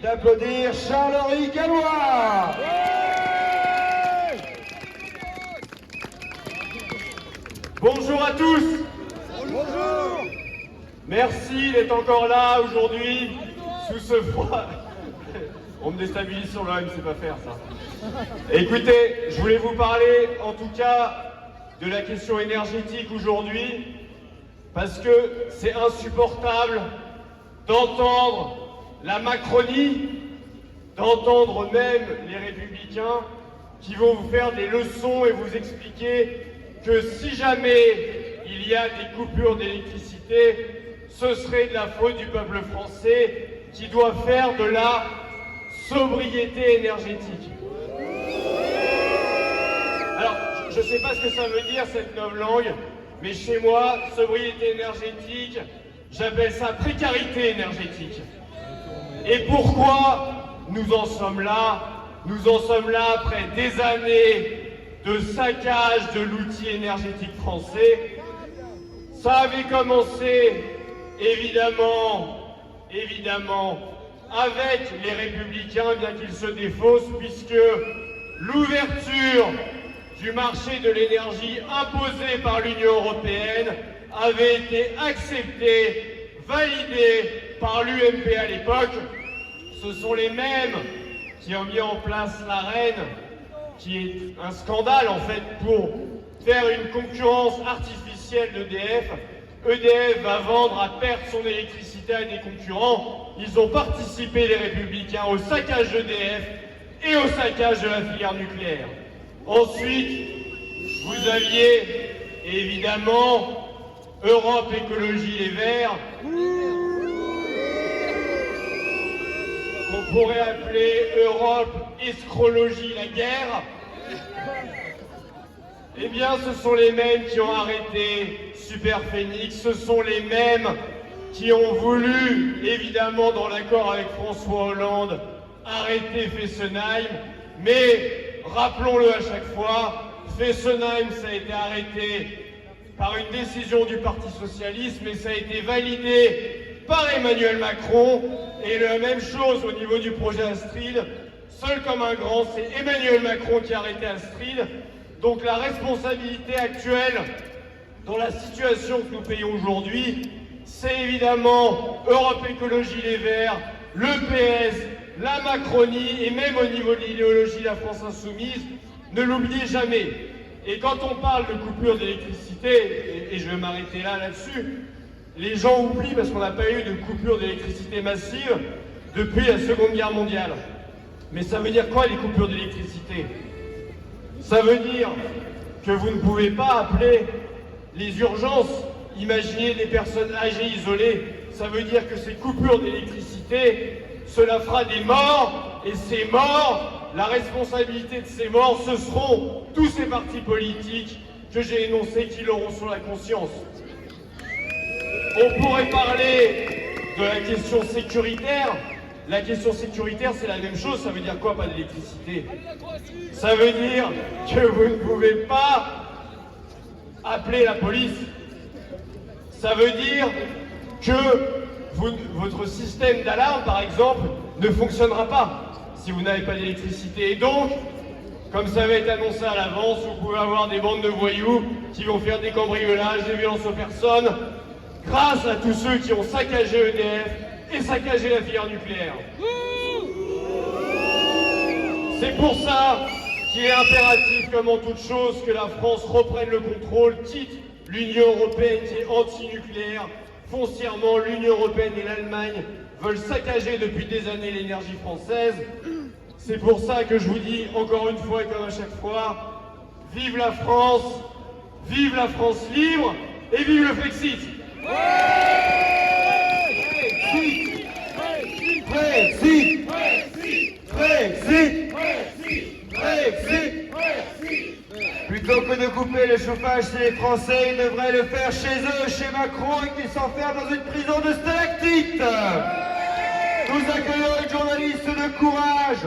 d'applaudir Charles-Henri Gallois. Bonjour à tous. Bonjour. Merci d'être encore là aujourd'hui, sous ce froid. On me déstabilise sur l'OM, c'est pas faire ça. Écoutez, je voulais vous parler en tout cas de la question énergétique aujourd'hui, parce que c'est insupportable d'entendre la Macronie, d'entendre même les Républicains qui vont vous faire des leçons et vous expliquer que si jamais il y a des coupures d'électricité, ce serait de la faute du peuple français qui doit faire de la sobriété énergétique. Alors, je ne sais pas ce que ça veut dire cette novlangue, mais chez moi, sobriété énergétique, j'appelle ça précarité énergétique. Et pourquoi nous en sommes là? Nous en sommes là après des années de saccage de l'outil énergétique français. Ça avait commencé, évidemment, avec les Républicains, bien qu'ils se défaussent, puisque l'ouverture du marché de l'énergie imposée par l'Union européenne avait été acceptée, validée par l'UMP à l'époque. Ce sont les mêmes qui ont mis en place l'Arenh, qui est un scandale en fait pour faire une concurrence artificielle d'EDF. EDF va vendre à perte son électricité à des concurrents. Ils ont participé, les Républicains, au saccage d'EDF et au saccage de la filière nucléaire. Ensuite, vous aviez évidemment Europe Écologie Les Verts, qu'on pourrait appeler Europe Escrologie la guerre. Eh bien, ce sont les mêmes qui ont arrêté Superphénix, ce sont les mêmes qui ont voulu, évidemment dans l'accord avec François Hollande, arrêter Fessenheim, mais rappelons-le à chaque fois, Fessenheim, ça a été arrêté par une décision du Parti Socialiste, mais ça a été validé par Emmanuel Macron, et la même chose au niveau du projet Astrid. Seul comme un grand, c'est Emmanuel Macron qui a arrêté Astrid. Donc la responsabilité actuelle dans la situation que nous payons aujourd'hui, c'est évidemment Europe Écologie Les Verts, le PS, la Macronie et même au niveau de l'idéologie la France Insoumise. Ne l'oubliez jamais. Et quand on parle de coupure d'électricité, et je vais m'arrêter là-dessus, les gens oublient parce qu'on n'a pas eu de coupure d'électricité massive depuis la Seconde Guerre mondiale. Mais ça veut dire quoi les coupures d'électricité? Ça veut dire que vous ne pouvez pas appeler les urgences, imaginez des personnes âgées isolées. Ça veut dire que ces coupures d'électricité, cela fera des morts, et ces morts, la responsabilité de ces morts, ce seront tous ces partis politiques que j'ai énoncés qui l'auront sur la conscience. On pourrait parler de la question sécuritaire. La question sécuritaire, c'est la même chose. Ça veut dire quoi, pas d'électricité? Ça veut dire que vous ne pouvez pas appeler la police. Ça veut dire que votre système d'alarme, par exemple, ne fonctionnera pas si vous n'avez pas d'électricité. Et donc, comme ça va être annoncé à l'avance, vous pouvez avoir des bandes de voyous qui vont faire des cambriolages, des violences aux personnes, grâce à tous ceux qui ont saccagé EDF et saccagé la filière nucléaire. C'est pour ça qu'il est impératif, comme en toute chose, que la France reprenne le contrôle, quitte l'Union européenne qui est anti-nucléaire. Foncièrement, l'Union européenne et l'Allemagne veulent saccager depuis des années l'énergie française. C'est pour ça que je vous dis, encore une fois et comme à chaque fois, vive la France libre, et vive le Frexit. Frexit, Frexit, Frexit. Plutôt que de couper le chauffage chez les Français, ils devraient le faire chez eux, chez Macron, et qu'ils s'enferment dans une prison de stalactites. Nous accueillons une journaliste de courage.